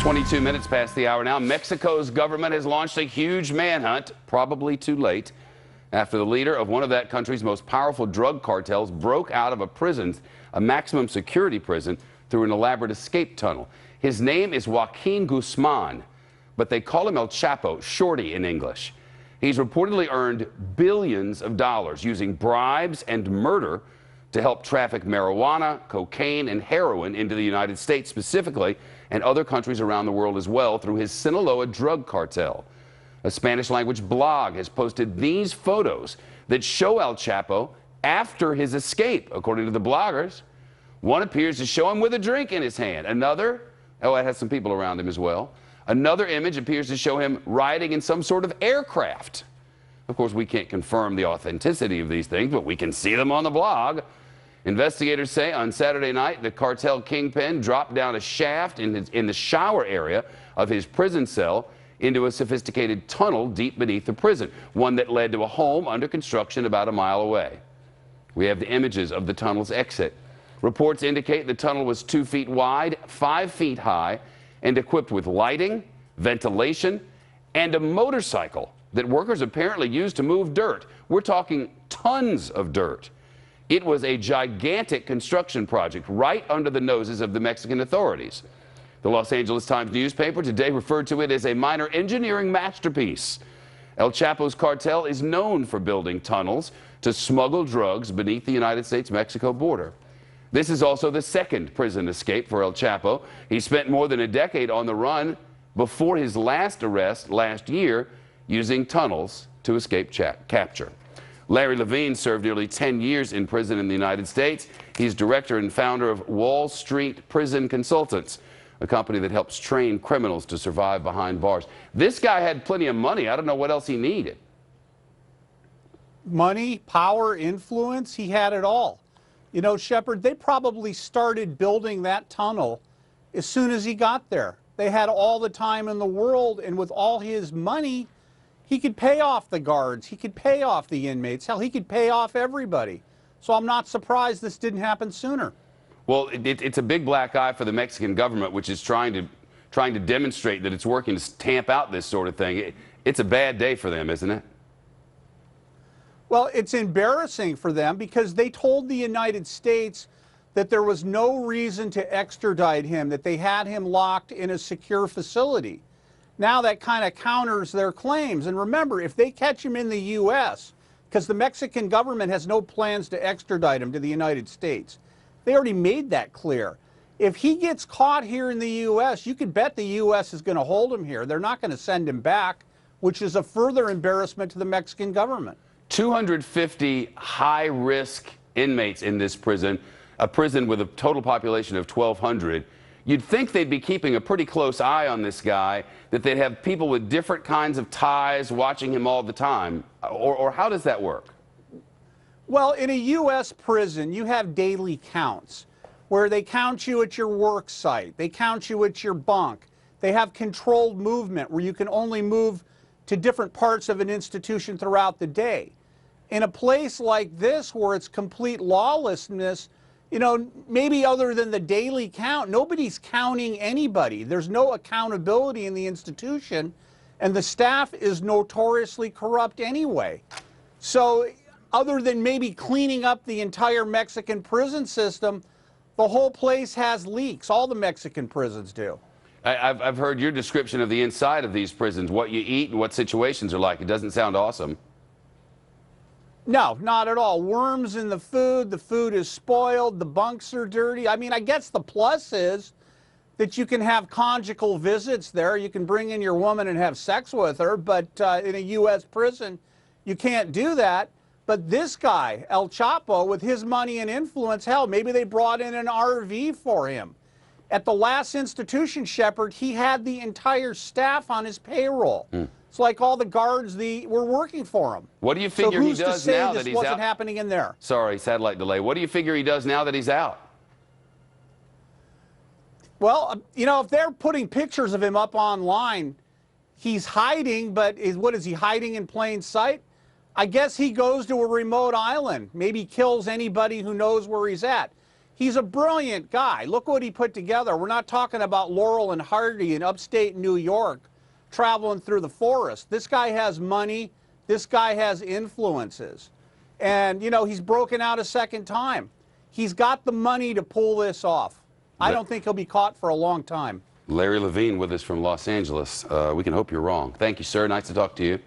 22 minutes past the hour now. Mexico's government has launched a huge manhunt, probably too late, after the leader of one of that country's most powerful drug cartels broke out of a maximum security prison, through an elaborate escape tunnel. His name is Joaquin Guzman, but they call him El Chapo, Shorty in English. He's reportedly earned billions of dollars using bribes and murder to help traffic marijuana, cocaine, and heroin into the United States specifically, and other countries around the world as well, through his Sinaloa drug cartel. A Spanish-language blog has posted these photos that show El Chapo after his escape, according to the bloggers. One appears to show him with a drink in his hand. Another, it has some people around him as well. Another image appears to show him riding in some sort of aircraft. Of course, we can't confirm the authenticity of these things, but we can see them on the blog. Investigators say on Saturday night, the cartel kingpin dropped down a shaft in the shower area of his prison cell into a sophisticated tunnel deep beneath the prison, one that led to a home under construction about a mile away. We have the images of the tunnel's exit. Reports indicate the tunnel was 2 feet wide, 5 feet high, and equipped with lighting, ventilation, and a motorcycle that workers apparently used to move dirt. We're talking tons of dirt. It was a gigantic construction project right under the noses of the Mexican authorities. The Los Angeles Times newspaper today referred to it as a minor engineering masterpiece. El Chapo's cartel is known for building tunnels to smuggle drugs beneath the United States-Mexico border. This is also the second prison escape for El Chapo. He spent more than a decade on the run before his last arrest last year, using tunnels to escape capture. Larry Levine served nearly 10 years in prison in the United States. He's director and founder of Wall Street Prison Consultants, a company that helps train criminals to survive behind bars. This guy had plenty of money. I don't know what else he needed. Money, power, influence, he had it all. You know, Shepard, they probably started building that tunnel as soon as he got there. They had all the time in the world, and with all his money, he could pay off the guards, he could pay off the inmates, hell, he could pay off everybody. So I'm not surprised this didn't happen sooner. Well, it's a big black eye for the Mexican government, which is trying to demonstrate that it's working to tamp out this sort of thing. It's a bad day for them, isn't it? Well, it's embarrassing for them because they told the United States that there was no reason to extradite him, that they had him locked in a secure facility. Now that kind of counters their claims. And remember, if they catch him in the U.S., because the Mexican government has no plans to extradite him to the United States, they already made that clear. If he gets caught here in the U.S., you can bet the U.S. is going to hold him here. They're not going to send him back, which is a further embarrassment to the Mexican government. 250 high-risk inmates in this prison, a prison with a total population of 1,200. You'd think they'd be keeping a pretty close eye on this guy, that they'd have people with different kinds of ties watching him all the time. Or how does that work? Well, in a U.S. prison, you have daily counts where they count you at your work site. They count you at your bunk. They have controlled movement where you can only move to different parts of an institution throughout the day. In a place like this where it's complete lawlessness, you know, maybe other than the daily count, nobody's counting anybody. There's no accountability in the institution, and the staff is notoriously corrupt anyway. So other than maybe cleaning up the entire Mexican prison system, the whole place has leaks. All the Mexican prisons do. I've heard your description of the inside of these prisons, what you eat and what situations are like. It doesn't sound awesome. No, not at all. Worms in the food is spoiled, the bunks are dirty. I mean, I guess the plus is that you can have conjugal visits there. You can bring in your woman and have sex with her, but in a U.S. prison, you can't do that. But this guy, El Chapo, with his money and influence, hell, maybe they brought in an RV for him. At the last institution, Shepard, he had the entire staff on his payroll. It's like all the guards were working for him. What do you figure he does now that he's out? This wasn't happening in there. Sorry, satellite delay. What do you figure he does now that he's out? Well, you know, if they're putting pictures of him up online, he's hiding, but what is he hiding in plain sight? I guess he goes to a remote island, maybe kills anybody who knows where he's at. He's a brilliant guy. Look what he put together. We're not talking about Laurel and Hardy in upstate New York traveling through the forest. This guy has money. This guy has influences. And, you know, he's broken out a second time. He's got the money to pull this off. I don't think he'll be caught for a long time. Larry Levine with us from Los Angeles. We can hope you're wrong. Thank you, sir. Nice to talk to you.